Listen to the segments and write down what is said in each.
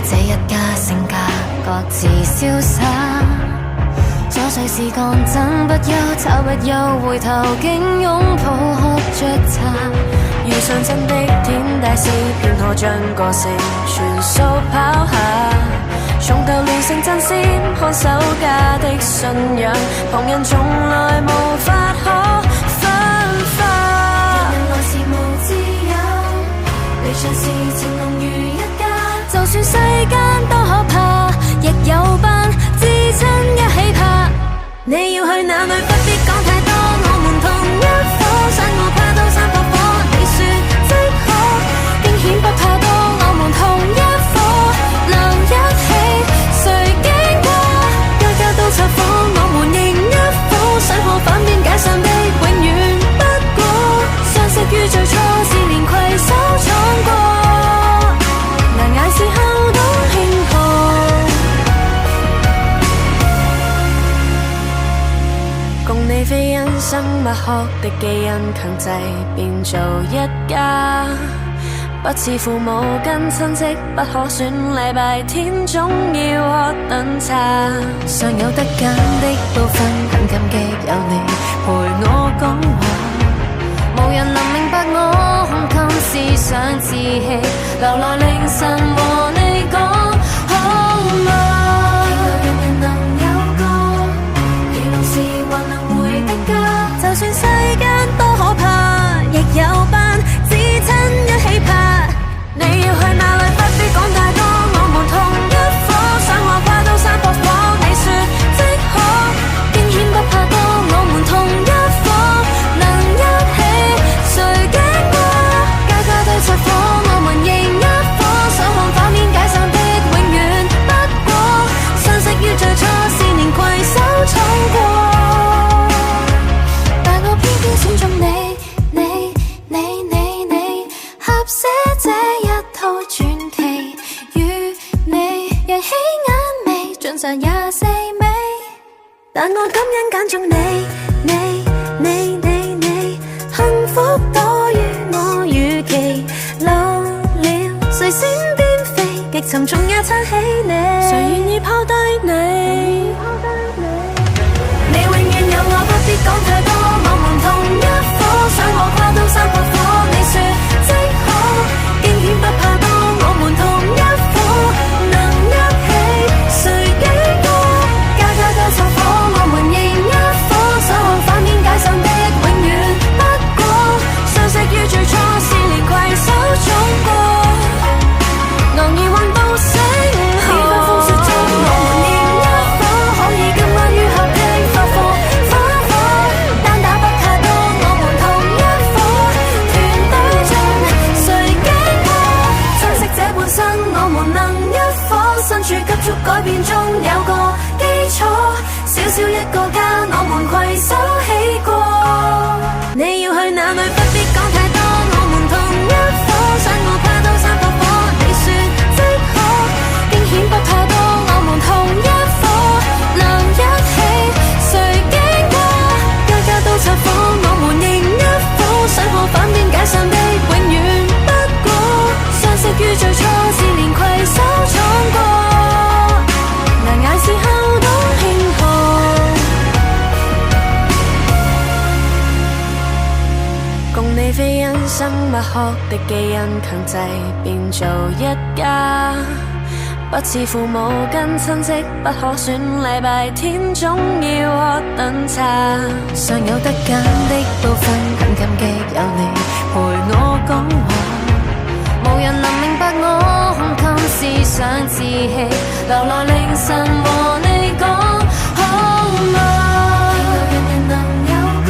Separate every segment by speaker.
Speaker 1: 這一家性格各自瀟灑，瑣碎事幹真不憂，找不休，回頭竟擁抱喝着茶。遇上真的天大事，便可將個性全數拋下，從頭練成陣先，看守家的信仰，旁人從來無法可分化。人人來時無自由，離場時情濃如一家。就算世間多可怕，亦有班至親一起拍。你要去哪裏不必講太多，我們同一夥，想我怕到山撲火，你說即可，驚險不怕多，我們同一夥，留一起，誰驚過？家家都插火，我們仍一夥，想可反面解散的永遠不過，相識於最初是連攜手闖過，難捱時候都慶賀。共你非因生物學的基因強制變做一家，不似父母跟親戚不可選，禮拜天總要喝頓茶。尚有得揀的部分，很感激有你陪我講話，無人能明白我胸襟思想志氣，留來凌晨和你講好嗎？人人能有個疲勞時還能回的家，就算世間多可怕，亦有班至親一起拍。你要去哪裏不必講太多，我們同一夥，想我跨到山撲火，你說即可，驚險不怕多，我們同一夥，能一起，誰驚過？家家都插火，我們仍一夥，想看反面解散的永遠不過，相識於最初是連攜手闖過，但我偏偏選中你，合寫這一套傳奇，與你讓起眼眉，盡常也四美，但我感恩揀中你，幸福多於我預期，老了誰先顛飛，極沉重也撐起你，誰願意拋低你？你永遠有我，不必講太多，我們同一夥，想我跨到山撲火，你說即可，驚險不怕多，我們同一夥，能一起，誰驚過？家家都插火，我們仍一夥，想看反面解散的永遠不過，相識於最初是連攜手闖過，昂然橫到星河。呢番風雪中，我們仍一夥，可以今晚於合的花火花火，單打不太多，我們同一夥，團隊中誰驚過？珍惜這半生，我們能一夥，身處急速改變中有個基礎，小小一個家，我們攜手起過。你要去哪裏不必講太多，我們同一夥，想我跨到山撲火，你說即可，驚險不怕多，我們同一夥，能一起，誰驚過？家家都插火，我們仍一夥，想可反面解散的永遠不過，相識於最初是連攜手闖過，難捱時候都慶賀。共你非因生物學的基因強制變做一家，不似父母跟親戚不可選，禮拜天總要喝頓茶。尚有得揀的部分，很感激有你陪我講話，無人能明白我胸襟思想志氣，留來凌晨和你講好嗎？人人能有個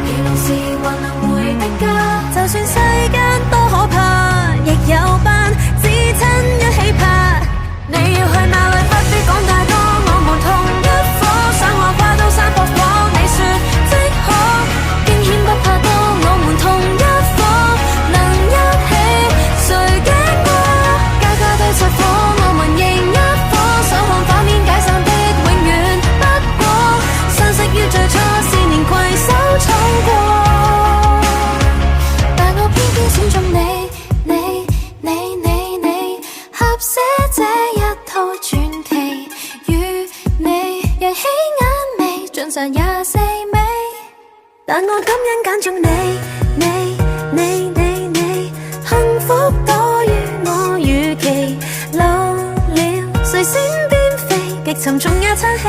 Speaker 1: 疲勞時還能回的家，就算世間多可怕，亦有班至親一起拍。你要去哪裏不必講太多，我們同一夥，想我跨到山撲火，你說即可，驚險不怕多，我們同一夥，能一起，誰驚過？家家都插火，我們仍一夥，想看反面上也四美，但我感恩揀中你，幸福多於我預期，老了誰先邊飛，極沉重也撐起